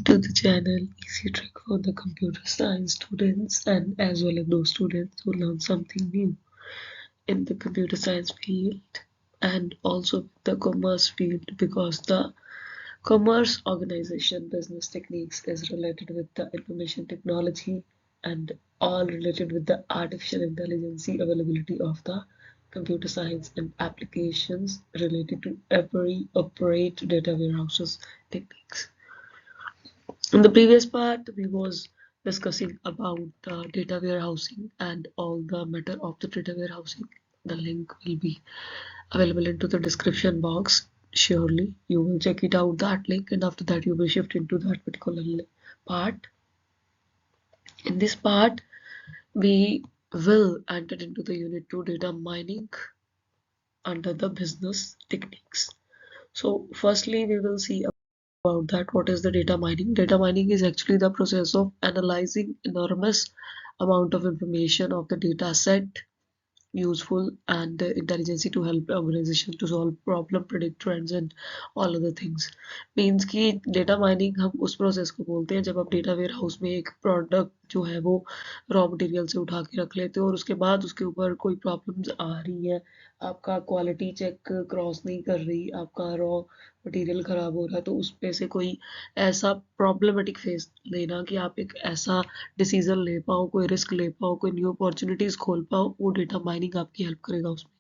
to the channel Easy Trick for the computer science students and as well as those students who learn something new in the computer science field and also the commerce field, because the commerce organization business techniques is related with the information technology and all related with the artificial intelligence availability of the computer science and applications related to every operate data warehouses techniques. In the previous part, we was discussing about data warehousing and all the matter of the data warehousing. The link will be available into the description box. Surely you will check it out, that link, and after that you will shift into that particular part. In this part, we will enter into the unit 2 data mining under the business techniques. So firstly, we will see about that what is the data mining. Data mining is actually the process of analyzing enormous amount of information of the data set useful and intelligence to help organization to solve problem, predict trends and all other things. Means कि data mining हम उस process को बोलते हैं जब आप data ware house में एक प्रोडक्ट जो है वो रॉ मटेरियल से उठा के रख लेते हो और उसके बाद उसके ऊपर कोई प्रॉब्लम्स आ रही है, आपका क्वालिटी चेक क्रॉस नहीं कर रही, आपका रॉ मटेरियल खराब हो रहा है, तो उस पे से कोई ऐसा प्रॉब्लमेटिक फेस लेना कि आप एक ऐसा डिसीजन ले पाओ, कोई रिस्क ले पाओ, कोई न्यू अपॉर्चुनिटीज खोल पाओ, वो डेटा माइनिंग आपकी हेल्प करेगा उसमें.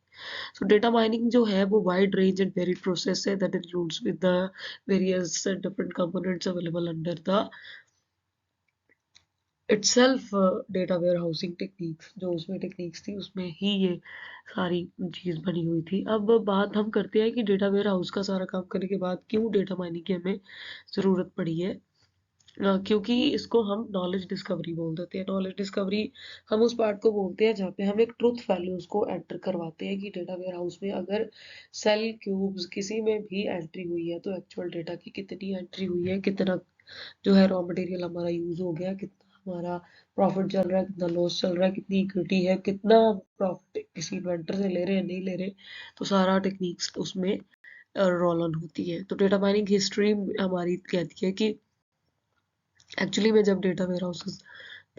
सो डेटा माइनिंग जो है वो wide range and varied process है that includes with the various different components available under the itself data warehousing techniques. जो उसमें टेक्निक्स थी उसमें ही ये सारी चीज़ बनी हुई थी. अब बात हम करते हैं कि डेटा वेयर हाउस का सारा काम करने के बाद क्यों डेटा माइनिंग की हमें ज़रूरत पड़ी है. क्योंकि इसको हम नॉलेज डिस्कवरी बोल देते हैं. नॉलेज डिस्कवरी हम उस पार्ट को बोलते हैं जहाँ पे हम एक ट्रुथ वैल्यूज को एंटर करवाते हैं कि डेटा वेयर हाउस में अगर सेल क्यूब्स किसी में भी एंट्री हुई है तो एक्चुअल डेटा की कितनी एंट्री हुई है, कितना जो है रॉ मटेरियल हमारा यूज हो गया, कितना हमारा प्रॉफिट चल रहा है, कितना लॉस चल रहा है, कितनी इक्विटी है, कितना प्रॉफिट किसी इन्वेंटर से ले रहे हैं नहीं ले रहे, तो सारा टेक्निक्स उसमें रोल ऑन होती है. तो डेटा माइनिंग हिस्ट्री हमारी कहती है कि एक्चुअली में जब डेटा वेयर हाउसेस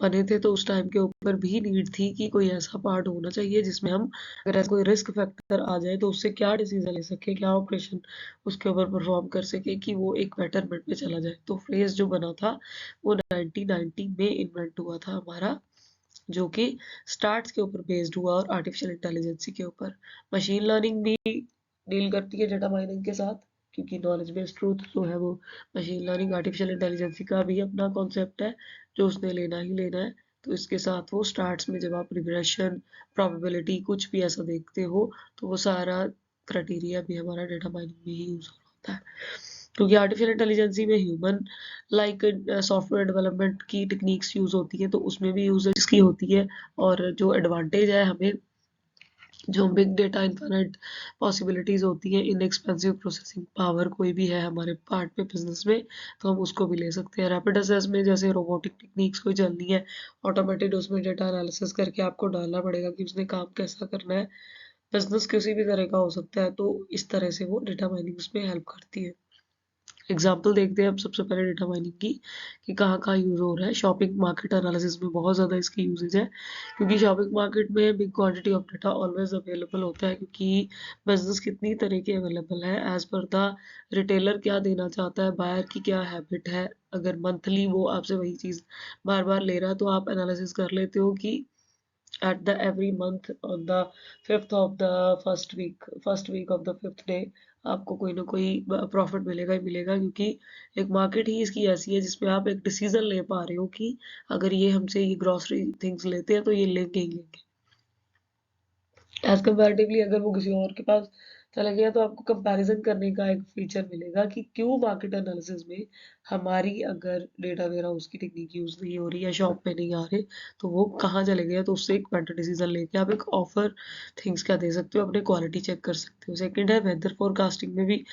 बने थे तो उस टाइम के ऊपर भी नीड थी कि कोई ऐसा पार्ट होना चाहिए जिसमें हम अगर ऐसा कोई रिस्क फैक्टर आ जाए तो उससे क्या डिसीजन ले सके, क्या ऑपरेशन उसके ऊपर परफॉर्म कर सके कि वो एक बेटरमेंट में चला जाए. तो फ्रेज जो बना था वो 1990 में इन्वेंट हुआ था हमारा, जो कि स्टार्ट्स के ऊपर बेस्ड हुआ और आर्टिफिशियल इंटेलिजेंस के ऊपर. मशीन लर्निंग भी डील करती है डेटा माइनिंग के साथ, क्योंकि नॉलेज बेस्ड ट्रूथ जो है वो मशीन लर्निंग आर्टिफिशियल इंटेलिजेंस का भी अपना कॉन्सेप्ट है जो उसने लेना ही लेना है. तो इसके साथ वो स्टार्ट्स में जब आप रिग्रेशन प्रोबेबिलिटी कुछ भी ऐसा देखते हो तो वो सारा क्राइटेरिया भी हमारा डेटा माइनिंग में ही यूज होता है. क्योंकि आर्टिफिशियल इंटेलिजेंस में ह्यूमन लाइक सॉफ्टवेयर डेवलपमेंट की टेक्निक्स यूज होती है तो उसमें भी यूज इसकी होती है. और जो एडवांटेज है हमें, जो बिग डेटा इन्फिनिट पॉसिबिलिटीज होती है, इनएक्सपेंसिव प्रोसेसिंग पावर कोई भी है हमारे पार्ट पे बिजनेस में तो हम उसको भी ले सकते हैं. रैपिड असेस में जैसे रोबोटिक टेक्निक्स कोई चलनी है, ऑटोमेटेड उसमें डेटा एनालिसिस करके आपको डालना पड़ेगा कि उसने काम कैसा करना है. बिजनेस किसी भी तरह का हो सकता है, तो इस तरह से वो डेटा माइनिंग उसमें हेल्प करती है. एग्जाम्पल देखते हैं अब सबसे पहले डेटा माइनिंग की कि कहाँ कहाँ यूज हो रहा है. शॉपिंग मार्केट एनालिसिस में बहुत ज़्यादा इसकी यूजेज है, क्योंकि शॉपिंग मार्केट में big quantity of data always available होता है, क्योंकि बिजनेस कितनी तरह के अवेलेबल है एज पर द रिटेलर क्या देना चाहता है, बायर की क्या हैबिट है. अगर मंथली वो आपसे वही चीज़ बार बार ले रहा है तो आप एनालिसिस कर लेते हो कि at the every month on the fifth of the first week of the fifth day आपको कोई ना कोई प्रॉफिट मिलेगा ही मिलेगा, क्योंकि एक मार्केट ही इसकी ऐसी है जिसमें आप एक डिसीजन ले पा रहे हो कि अगर ये हमसे ये ग्रॉसरी थिंग्स लेते हैं तो ये लेंगे ही लेंगे. एज कंपैरेटिवली अगर वो किसी और के पास चला गया तो आपको कंपैरिजन करने का एक फीचर मिलेगा कि क्यों मार्केट एनालिसिस में हमारी अगर डेटा वेयर हाउस की टेक्निक यूज नहीं हो रही या शॉप पे नहीं आ रहे तो वो कहाँ चले गए. तो उससे एक बेटर डिसीजन लेके आप एक ऑफर थिंग्स क्या दे सकते हो, अपने क्वालिटी चेक कर सकते हो. सेकंड है वेदर फोरकास्टिंग में भी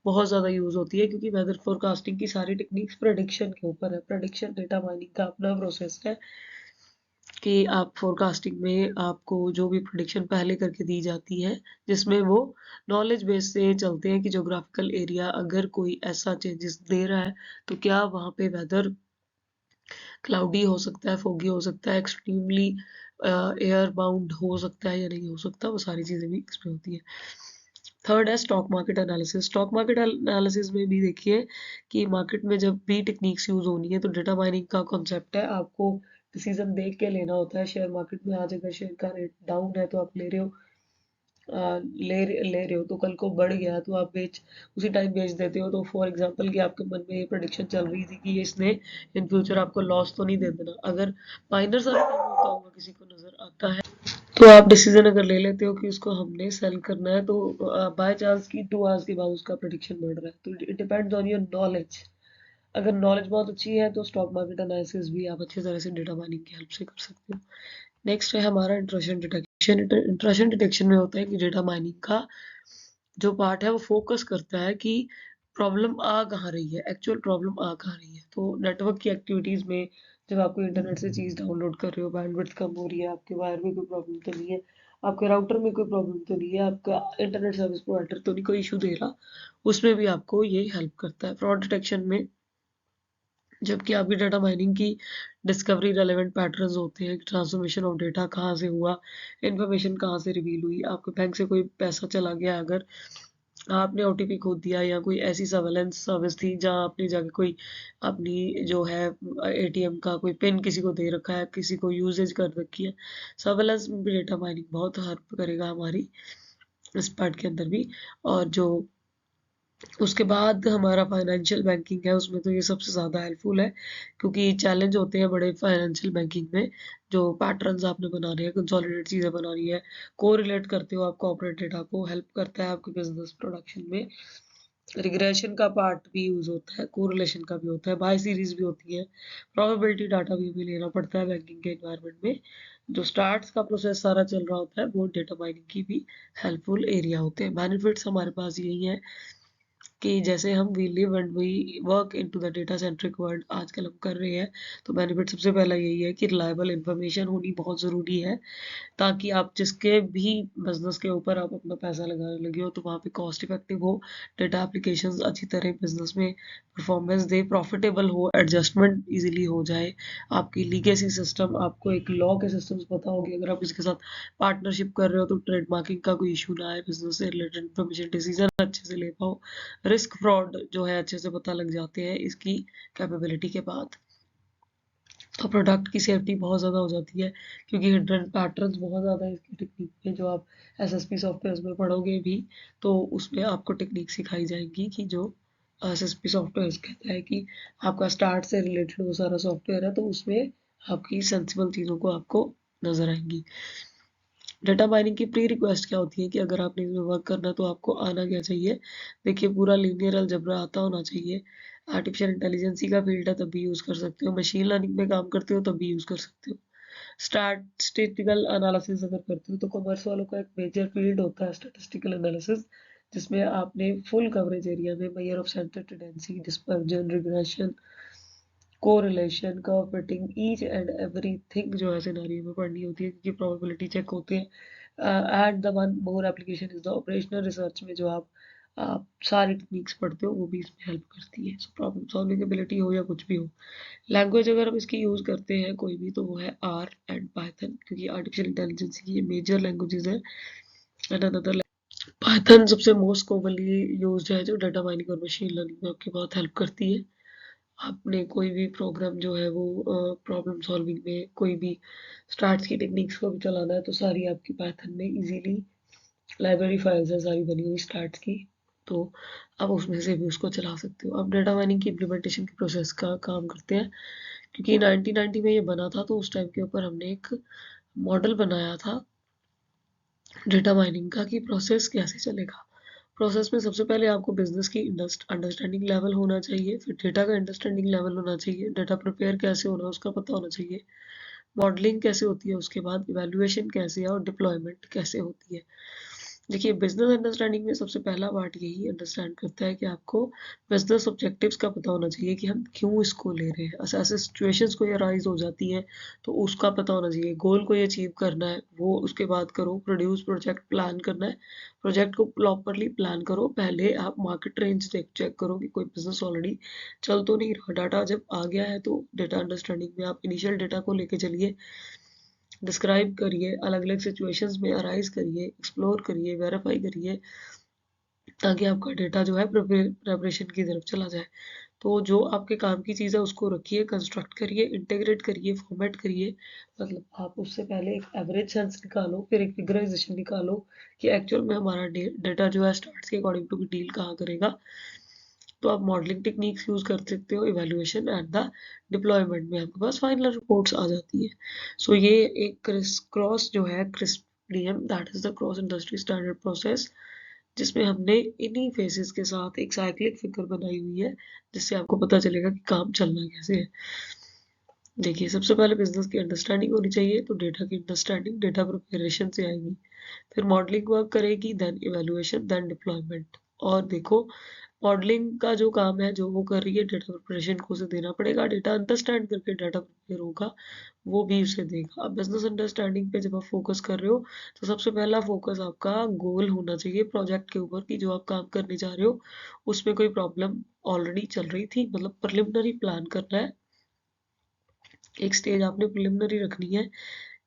बहुत ज़्यादा यूज होती है, क्योंकि वेदर फोरकास्टिंग की सारी टेक्निक्स प्रेडिक्शन के ऊपर है. प्रेडिक्शन डेटा माइनिंग का अपना प्रोसेस है कि आप फोरकास्टिंग में आपको जो भी प्रेडिक्शन पहले करके दी जाती है, जिसमें वो नॉलेज बेस से चलते हैं कि ज्योग्राफिकल एरिया अगर कोई ऐसा चेंजेस दे रहा है तो क्या वहाँ पे वेदर क्लाउडी हो सकता है, फोगी हो सकता है, एक्सट्रीमली एयर बाउंड हो सकता है या नहीं हो सकता, वो सारी चीज़ें भी इसमें होती है। थर्ड है stock market analysis. Stock market analysis में भी देखिए कि मार्केट में जब भी टेक्निक्स यूज होनी है तो डेटा माइनिंग का कॉन्सेप्ट है, आपको डिसीजन देख के लेना होता है। शेयर मार्केट में आज अगर शेयर का रेट डाउन है तो आप ले रहे हो, ले रहे हो तो कल को बढ़ गया तो आप उसी टाइम बेच देते हो। तो फॉर एग्जांपल कि आपके मन में ये प्रेडिक्शन चल रही थी कि ये इसने इन फ्यूचर आपको लॉस तो नहीं दे देना, अगर माइनर सा भी कम होता होगा किसी को नजर आता है तो आप डिसीजन अगर ले लेते हो कि उसको हमने सेल करना है तो बाय चांस की 2 आवर्स के बाद उसका प्रेडिक्शन बढ़ रहा है। तो it depends on your knowledge. अगर नॉलेज बहुत अच्छी है तो स्टॉक मार्केट एनालिसिस भी आप अच्छी तरह से डेटा माइनिंग की हेल्प से कर सकते हो। नेक्स्ट है हमारा इंट्रूशन डिटेक्शन। इंट्रूशन डिटेक्शन में होता है कि डेटा माइनिंग का जो पार्ट है वो फोकस करता है कि प्रॉब्लम आ कहाँ रही है, एक्चुअल प्रॉब्लम आ कहाँ रही है। तो नेटवर्क की एक्टिविटीज़ में जब आप कोई इंटरनेट से चीज़ डाउनलोड कर रहे हो, बैंडविड्थ कम हो रही है, आपके वायर में कोई प्रॉब्लम तो नहीं है, आपके राउटर में कोई प्रॉब्लम तो नहीं है, आपका इंटरनेट सर्विस प्रोवाइडर तो नहीं कोई इशू दे रहा, उसमें भी आपको ये हेल्प करता है। फ्रॉड डिटेक्शन में जबकि आपकी डाटा माइनिंग की डिस्कवरी रेलेवेंट पैटर्न्स होते हैं, ट्रांसफॉर्मेशन ऑफ डेटा कहाँ से हुआ, इन्फॉर्मेशन कहाँ से रिवील हुई, आपके बैंक से कोई पैसा चला गया, अगर आपने ओटीपी खो दिया या कोई ऐसी सर्वेलेंस सर्विस थी जहाँ आपने जाके कोई अपनी जो है एटीएम का कोई पिन किसी को दे रखा है, किसी को यूजेज कर रखी है, सर्वेलेंस में भी डेटा माइनिंग बहुत हेल्प करेगा हमारी इस पार्ट के अंदर भी। और जो उसके बाद हमारा फाइनेंशियल बैंकिंग है उसमें तो ये सबसे ज़्यादा हेल्पफुल है, क्योंकि चैलेंज होते हैं बड़े फाइनेंशियल बैंकिंग में। जो पैटर्न्स आपने बनाने हैं, कंसोलिडेट चीज़ें बनानी है, को रिलेट करते हो आप कॉर्पोरेट डेटा को, हेल्प करता है आपके बिजनेस प्रोडक्शन में। रिग्रेशन का पार्ट भी यूज होता है, कोरिलेशन का भी होता है, बाय सीरीज भी होती है, प्रोबेबिलिटी डाटा भी हमें लेना पड़ता है बैंकिंग के एनवायरनमेंट में। जो स्टार्ट्स का प्रोसेस सारा चल रहा होता है वो डेटा माइनिंग की भी हेल्पफुल एरिया होते हैं। बेनिफिट्स हमारे पास यही है कि जैसे हम we live and we work into the data centric world आजकल हम कर रहे हैं, तो बेनिफिट सबसे पहला यही है कि रिलायबल इंफॉर्मेशन होनी बहुत ज़रूरी है, ताकि आप जिसके भी बिजनेस के ऊपर आप अपना पैसा लगाने लगे हो तो वहाँ पे कॉस्ट इफेक्टिव हो, डेटा एप्लीकेशंस अच्छी तरह बिजनेस में परफॉर्मेंस दे, प्रॉफिटेबल हो, एडजस्टमेंट इजीली हो जाए, आपकी लीगेसी सिस्टम, आपको एक लॉ के सिस्टम्स पता होगी, अगर आप किसी के साथ पार्टनरशिप कर रहे हो तो ट्रेडमार्किंग का कोई इशू ना आए, बिजनेस से रिलेटेड इन्फॉर्मेशन डिसीजन अच्छे से ले पाओ, रिस्क फ्रॉड जो है अच्छे से पता लग जाते हैं इसकी कैपेबिलिटी के बाद। तो प्रोडक्ट की सेफ्टी बहुत ज़्यादा हो जाती है, क्योंकि हिडन पैटर्न्स बहुत ज़्यादा है इसकी टेक्निक में। जो आप एसएसपी सॉफ्टवेयर में पढ़ोगे भी तो उसमें आपको टेक्निक सिखाई जाएगी कि जो एसएसपी सॉफ्टवेयर कहता है कि आपका स्टार्ट से रिलेटेड वो सारा सॉफ्टवेयर है, तो उसमें आपकी सेंसिबल चीज़ों को आपको नजर आएंगी। डेटा माइनिंग की प्री रिक्वेस्ट क्या होती है कि अगर आपने इसमें वर्क करना तो आपको आना क्या चाहिए। देखिए पूरा लीनियर अलजेब्रा आता होना चाहिए, आर्टिफिशियल इंटेलिजेंसी का फील्ड है तब भी यूज़ कर सकते हो, मशीन लर्निंग में काम करते हो तब भी यूज़ कर सकते हो, स्टैटिस्टिकल एनालिसिस अगर करते हो तो कॉमर्स वालों का एक मेजर फील्ड होता है स्टैटिस्टिकल एनालिसिस, जिसमें आपने फुल कवरेज एरिया में measure of centre tendency, dispersion, regression, correlation, curve fitting, each and everything जो है सिनेरियो में पढ़नी होती है, क्योंकि प्रोबेबिलिटी चेक होते हैं। And the one more application is the operational research में जो आप सारी टेक्निक्स पढ़ते हो वो भी इसमें हेल्प करती है। सो प्रॉब्लम सॉल्विंग एबिलिटी हो या कुछ भी हो, लैंग्वेज अगर हम इसकी यूज़ करते हैं कोई भी तो वो है आर एंड पाइथन, क्योंकि आर्टिफिशियल इंटेलिजेंस की ये मेजर लैंग्वेजेस है। एंड अनदर पाइथन सबसे मोस्ट कॉमनली यूज्ड है जो डाटा माइनिंग और मशीन लर्निंग में आपकी बहुत हेल्प करती है। आपने कोई भी प्रोग्राम जो है वो प्रॉब्लम सॉल्विंग में कोई भी स्टार्ट की टेक्निक्स को भी चलाना है तो सारी आपकी पाइथन में इजीली लाइब्रेरी फाइल्स है सारी बनी हुई स्टार्ट की, तो आप उसमें से भी उसको चला सकते हो। अब डेटा माइनिंग की इम्प्लीमेंटेशन की प्रोसेस का काम करते हैं, क्योंकि 1990 में ये बना था तो उस टाइम के ऊपर हमने एक मॉडल बनाया था डेटा माइनिंग का कि प्रोसेस कैसे चलेगा। प्रोसेस में सबसे पहले आपको बिजनेस की अंडरस्टैंडिंग लेवल होना चाहिए, फिर डेटा का अंडरस्टैंडिंग लेवल होना चाहिए, डेटा प्रिपेयर कैसे होना है उसका पता होना चाहिए, मॉडलिंग कैसे होती है, उसके बाद इवैल्यूएशन कैसे है और डिप्लॉयमेंट कैसे होती है। देखिए बिजनेस अंडरस्टैंडिंग में सबसे पहला पार्ट यही अंडरस्टैंड करता है कि आपको बिजनेस ऑब्जेक्टिव्स का पता होना चाहिए कि हम क्यों इसको ले रहे हैं। ऐसे सिचुएशंस कोई अराइज हो जाती हैं तो उसका पता होना चाहिए। गोल को अचीव करना है वो उसके बाद करो। प्रोड्यूस प्रोजेक्ट प्लान करना है, प्रोजेक्ट को प्रॉपरली प्लान करो। पहले आप मार्केट ट्रेंड्स चेक करो कि कोई बिजनेस ऑलरेडी चल तो नहीं रहा। डाटा जब आ गया है तो डेटा अंडरस्टैंडिंग में आप इनिशियल डेटा को लेके चलिए, डिस्क्राइब करिए, अलग अलग सिचुएशंस में अराइज करिए, एक्सप्लोर करिए, वेरीफाई करिए, ताकि आपका डेटा जो है प्रिपरेशन की तरफ चला जाए। तो जो आपके काम की चीज़ है उसको रखिए, कंस्ट्रक्ट करिए, इंटीग्रेट करिए, फॉर्मेट करिए। मतलब आप उससे पहले एक एवरेज सेंस निकालो, फिर एक फिगराइजेशन निकालो कि एक्चुअल में हमारा डेटा जो है स्टार्ट्स के अकॉर्डिंग टू डील कहाँ करेगा। तो आप मॉडलिंग टेक्निक्स यूज कर सकते हो। इवैल्यूएशन एट द डिप्लॉयमेंट में आपके पास फाइनल रिपोर्ट्स आ जाती है। सो ये एक क्रॉस जो है crisp that is the cross industry standard process, जिसमें हमने इन्हीं फेसेस के साथ एक साइक्लिक फिगर बनाई हुई है, जिससे आपको पता चलेगा कि काम चलना कैसे है। देखिए सबसे पहले बिजनेस की अंडरस्टैंडिंग होनी चाहिए, तो डेटा की अंडरस्टैंडिंग डेटा प्रिपरेशन से आएगी, फिर मॉडलिंग वर्क करेगी, देन इवैल्यूएशन, देन डिप्लॉयमेंट। और देखो मॉडलिंग का जो काम है जो वो कर रही है, डेटा प्रिपरेशन को उसे देना पड़ेगा। डेटा अंडरस्टैंड करके डाटा प्रिपेयर होगा, वो भी उसे देगा। अब बिजनेस अंडरस्टैंडिंग पे जब आप फोकस कर रहे हो तो सबसे पहला फोकस आपका गोल होना चाहिए प्रोजेक्ट के ऊपर, कि जो आप काम करने जा रहे हो उसमें कोई प्रॉब्लम ऑलरेडी चल रही थी। मतलब प्रिलिमिनरी प्लान करना है। एक स्टेज आपने प्रिलिमिनरी रखनी है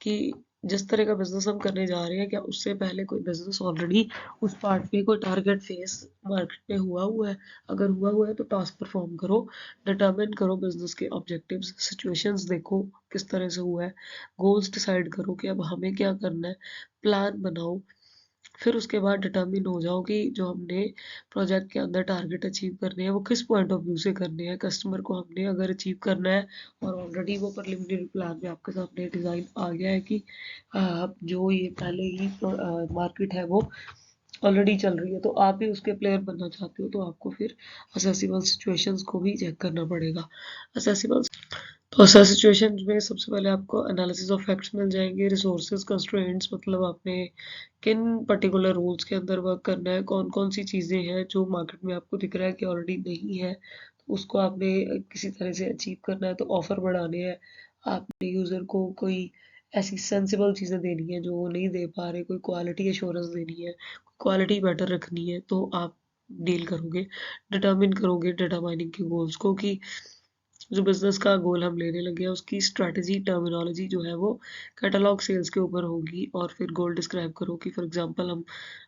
कि जिस तरह का बिजनेस हम करने जा रहे हैं, क्या उससे पहले कोई बिजनेस ऑलरेडी उस पार्ट पे कोई टारगेट फेस मार्केट में हुआ है। अगर हुआ है तो टास्क परफॉर्म करो, डिटरमिन करो बिजनेस के ऑब्जेक्टिव्स, सिचुएशंस देखो किस तरह से हुआ है, गोल्स डिसाइड करो कि अब हमें क्या करना है, प्लान बनाओ। फिर उसके बाद डिटर्मिन हो जाओ कि जो हमने प्रोजेक्ट के अंदर टारगेट अचीव करने हैं वो किस पॉइंट ऑफ व्यू से करने हैं। कस्टमर को हमने अगर अचीव करना है और ऑलरेडी वो प्रिलिमिनरी प्लान में आपके सामने डिज़ाइन आ गया है कि जो ये पहले ही मार्केट है वो ऑलरेडी चल रही है, तो आप भी उसके प्लेयर बनना चाहते हो, तो आपको फिर असेसिबल सिचुएशंस को भी चेक करना पड़ेगा। असेसिबल तो ऐसा सिचुएशन में सबसे पहले आपको एनालिसिस ऑफ फैक्ट्स मिल जाएंगे, रिसोर्सेज कंस्ट्रेंट्स, मतलब आपने किन पर्टिकुलर रूल्स के अंदर वर्क करना है, कौन कौन सी चीज़ें हैं जो मार्केट में आपको दिख रहा है कि ऑलरेडी नहीं है, तो उसको आपने किसी तरह से अचीव करना है। तो ऑफर बढ़ाने हैं, आपने यूज़र को कोई ऐसी सेंसिबल चीज़ें देनी है जो वो नहीं दे पा रहे, कोई क्वालिटी एश्योरेंस देनी है, क्वालिटी बेटर रखनी है, तो आप डील करोगे, डिटर्मिन करोगे डेटा माइनिंग के गोल्स को कि जो बिजनेस का गोल हम लेने लगे हैं उसकी स्ट्रैटेजी टर्मिनोलॉजी जो है वो कैटलॉग सेल्स के ऊपर होगी। और फिर गोल डिस्क्राइब करो कि फॉर एग्जांपल हम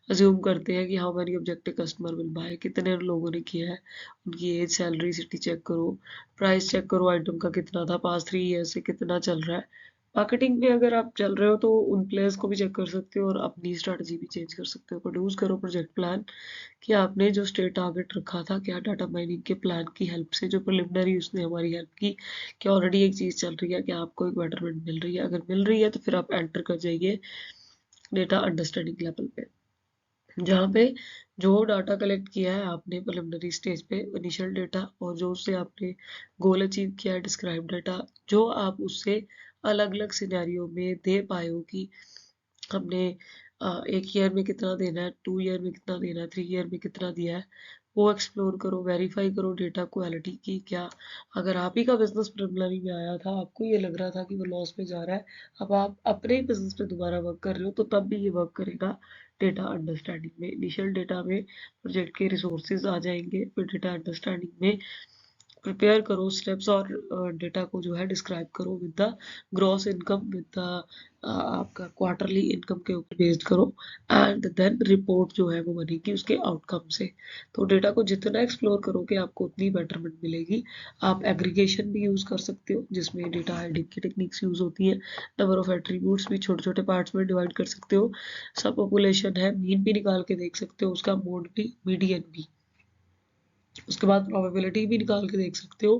अज्यूम करते हैं कि how many objective customer will buy, कितने लोगों ने किया है, उनकी एज, सैलरी, सिटी चेक करो, प्राइस चेक करो आइटम का कितना था, पास्ट 3 ईयर से कितना चल रहा है। मार्केटिंग में अगर आप चल रहे हो तो उन प्लेयर्स को भी चेक कर सकते हो और अपनी स्ट्रैटेजी भी चेंज कर सकते हो। प्रोड्यूस करो प्रोजेक्ट प्लान कि आपने जो स्टेट टारगेट रखा था, क्या डाटा माइनिंग के प्लान की हेल्प से जो प्रिलिमिनरी उसने हमारी हेल्प की, क्या ऑलरेडी एक चीज़ चल रही है, क्या आपको एक बेटरमेंट मिल रही है। अगर मिल रही है तो फिर आप एंटर कर जाइए डेटा अंडरस्टैंडिंग लेवल पे, जहाँ पे जो डाटा कलेक्ट किया है आपने प्रिलिमिनरी स्टेज पे, इनिशियल डेटा, और जो उससे आपने गोल अचीव किया है डिस्क्राइब डेटा, जो आप उससे अलग अलग सिनेरियो में दे पाए हो कि हमने 1 ईयर में कितना देना है, 2 ईयर में कितना देना है, 3 ईयर में कितना दिया है, वो एक्सप्लोर करो, वेरीफाई करो डेटा क्वालिटी की। क्या अगर आप ही का बिजनेस प्रिलिमिनरी में आया था, आपको ये लग रहा था कि वो लॉस में जा रहा है, अब आप अपने ही बिजनेस पे दोबारा वर्क कर रहे हो, तो तब भी ये वर्क करेगा डेटा अंडरस्टैंडिंग में। इनिशियल डेटा में प्रोजेक्ट के रिसोर्सेज आ जाएंगे, फिर डेटा अंडरस्टैंडिंग में प्रिपेयर करो स्टेप्स और डेटा को जो है डिस्क्राइब करो with the gross income, with the आपका क्वार्टरली इनकम के ऊपर बेस्ड करो, एंड देन रिपोर्ट जो है वो बनेगी उसके आउटकम से। तो डेटा को जितना एक्सप्लोर करोगे आपको उतनी बेटरमेंट मिलेगी। आप एग्रीगेशन भी यूज कर सकते हो, जिसमें डेटा हाइडिंग की टेक्निक्स यूज होती हैं। नंबर ऑफ एट्रीब्यूट्स भी छोटे छोटे पार्ट्स में डिवाइड कर सकते हो। सब पॉपुलेशन है, मीन भी निकाल के देख सकते हो, उसका मोड भी, मीडियन भी। उसके बाद प्रोबेबिलिटी भी निकाल के देख सकते हो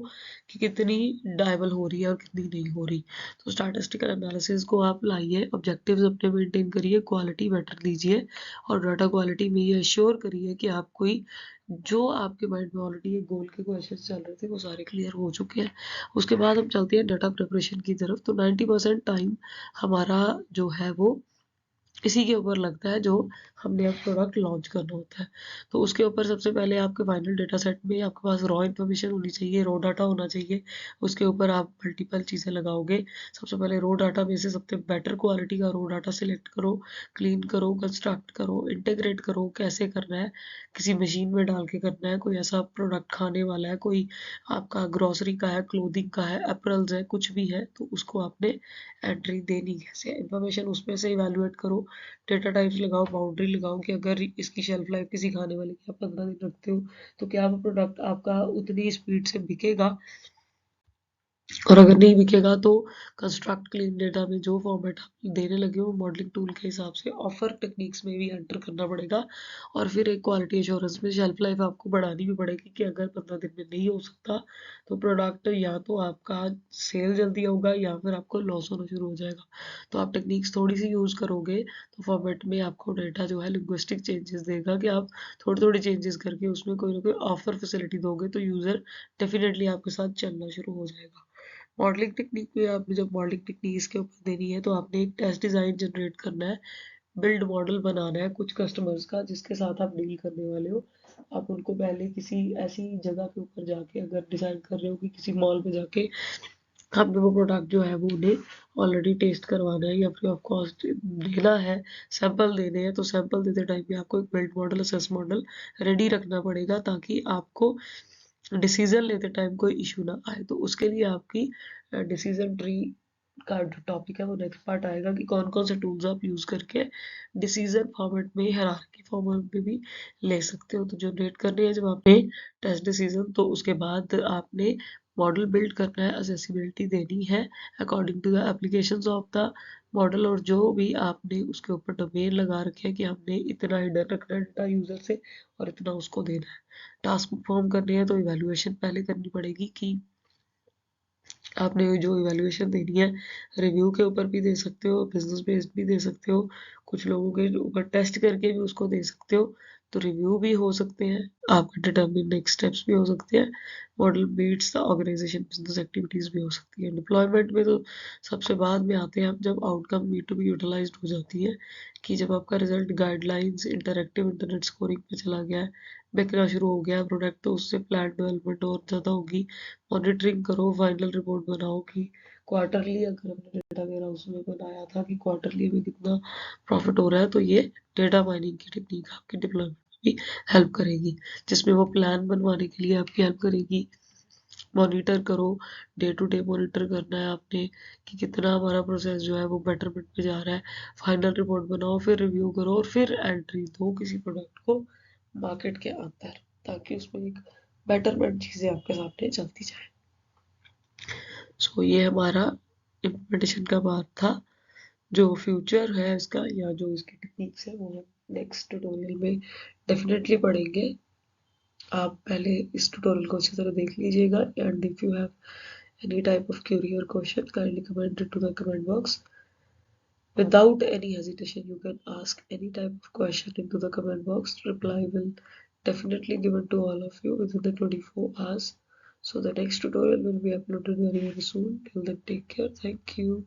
कि कितनी डायबल हो रही है और कितनी नहीं हो रही। तो स्टैटिस्टिकल एनालिसिस को आप लाइए, ऑब्जेक्टिव्स अपने मेंटेन करिए, क्वालिटी बेटर दीजिए, और डाटा क्वालिटी में ये अश्योर करिए कि आप कोई जो आपके माइंड में ऑलरेडी एक गोल के क्वेश्चन चल रहे थे वो सारे क्लियर हो चुके हैं। उसके बाद हम चलते हैं डाटा प्रिपरेशन की तरफ। तो 90% टाइम हमारा जो है वो इसी के ऊपर लगता है जो हमने अब प्रोडक्ट लॉन्च करना होता है। तो उसके ऊपर सबसे पहले आपके फाइनल डेटा सेट में आपके पास रॉ इन्फॉर्मेशन होनी चाहिए, रॉ डाटा होना चाहिए। उसके ऊपर आप मल्टीपल चीज़ें लगाओगे। सबसे पहले रॉ डाटा में से सबसे बेटर क्वालिटी का रॉ डाटा सिलेक्ट करो, क्लीन करो, कंस्ट्रक्ट करो, इंटीग्रेट करो। कैसे करना है, किसी मशीन में डाल के करना है, कोई ऐसा प्रोडक्ट खाने वाला है, कोई आपका ग्रॉसरी का है, क्लोथिंग का है, एप्रल्स है, कुछ भी है, तो उसको आपने एंट्री देनी कैसे है, इन्फॉर्मेशन उसमें से इवेलुएट करो। डेटा टाइप्स लगाओ, बाउंड्री लगाओ कि अगर इसकी शेल्फ लाइफ किसी खाने वाले की आप 15 दिन रखते हो तो क्या वो प्रोडक्ट आपका उतनी स्पीड से बिकेगा, और अगर नहीं बिकेगा तो कंस्ट्रक्ट क्लीन डेटा में जो फॉर्मेट आप देने लगे हो मॉडलिंग टूल के हिसाब से ऑफर टेक्निक्स में भी एंटर करना पड़ेगा। और फिर एक क्वालिटी एश्योरेंस में शेल्फ लाइफ आपको बढ़ानी भी पड़ेगी कि अगर 15 दिन में नहीं हो सकता तो प्रोडक्ट या तो आपका सेल जल्दी होगा या फिर आपको लॉस होना शुरू हो जाएगा। तो आप टेक्निक्स थोड़ी सी यूज़ करोगे तो फॉर्मेट में आपको डेटा जो है लिंग्विस्टिक चेंजेस देगा कि आप थोड़ी थोड़ी चेंजेस करके उसमें कोई ना कोई ऑफर फैसिलिटी दोगे तो यूज़र डेफिनेटली आपके साथ चलना शुरू हो जाएगा। मॉडलिंग टेक्निक में आपने जब मॉडलिंग टेक्निक इसके ऊपर देनी है तो आपने एक टेस्ट डिज़ाइन जनरेट करना है, बिल्ड मॉडल बनाना है कुछ कस्टमर्स का जिसके साथ आप डील करने वाले हो। आप उनको पहले किसी ऐसी जगह के ऊपर जाके अगर डिज़ाइन कर रहे हो कि किसी मॉल में जाके आपने वो प्रोडक्ट जो है वो उन्हें ऑलरेडी टेस्ट करवाना है या फ्री ऑफ कॉस्ट देना है, सैंपल देने हैं, तो सैंपल देते टाइम पे आपको एक build model assess model ready रखना पड़ेगा ताकि आपको डिसीजन लेते टाइम कोई इशू ना आए। तो उसके लिए आपकी डिसीजन ट्री का जो टॉपिक है वो नेक्स्ट पार्ट आएगा कि कौन कौन से टूल्स आप यूज़ करके डिसीजन फॉर्मेट में हायरार्की फॉर्मेट में भी ले सकते हो। तो जनरेट करने हैं जब आपने टेस्ट डिसीजन तो उसके बाद आपने मॉडल बिल्ड करना है, असेसिबिलिटी देनी है according to the applications of the model, और जो भी आपने उसके ऊपर डोमेन लगा रखे हैं कि हमने इतना हिडन रखना है डेटा यूज़र से और इतना उसको देना है। टास्क परफॉर्म करने हैं तो इवैल्यूएशन पहले करनी पड़ेगी कि आपने जो इवैल्यूएशन देनी है रिव्यू के ऊपर भी दे सकते हो, बिजनेस बेस्ड भी दे सकते हो, कुछ लोगों के ऊपर टेस्ट करके भी उसको दे सकते हो। तो रिव्यू भी हो सकते हैं, आपके डिटरमिन नेक्स्ट स्टेप्स भी हो सकते हैं, model meets the organization business activities भी हो सकती है। डिप्लॉयमेंट में तो सबसे बाद में आते हैं हम जब outcome need to be utilized हो जाती है कि जब आपका result guidelines interactive internet scoring पे चला गया है, बिकना शुरू हो गया है प्रोडक्ट, तो उससे प्लान डेवलपमेंट और ज़्यादा होगी। मॉनिटरिंग करो, फाइनल रिपोर्ट बनाओ कि क्वार्टरली अगर हमने डेटा वेयर हाउस में बनाया था कि क्वार्टरली में कितना प्रॉफिट हो रहा है, तो ये डेटा माइनिंग की टेक्निक आपकी डिप्लॉयमेंट में भी हेल्प करेगी, जिसमें वो प्लान बनवाने के लिए आपकी हेल्प करेगी। मॉनिटर करो, डे टू डे मॉनिटर करना है आपने कि कितना हमारा प्रोसेस जो है वो बेटरमेंट पे जा रहा है। फाइनल रिपोर्ट बनाओ, फिर रिव्यू करो और फिर एंट्री दो किसी प्रोडक्ट को मार्केट के अंदर, ताकि उसमें एक बेटरमेंट चीज़ें आपके सामने चलती जाए। सो ये हमारा इम्प्लीमेंटेशन का पार्ट था। जो फ्यूचर है इसका या जो इसकी टेक्निक्स है वो हम नेक्स्ट ट्यूटोरियल में डेफिनेटली पढ़ेंगे। आप पहले इस ट्यूटोरियल को अच्छी तरह देख लीजिएगा, and if you have any type of query or question, kindly comment it to the comment box. Without any hesitation, you can ask any type of question into the comment box. Reply will definitely given to all of you within the 24 hours. So the next tutorial will be uploaded very soon. Till then, take care. Thank you.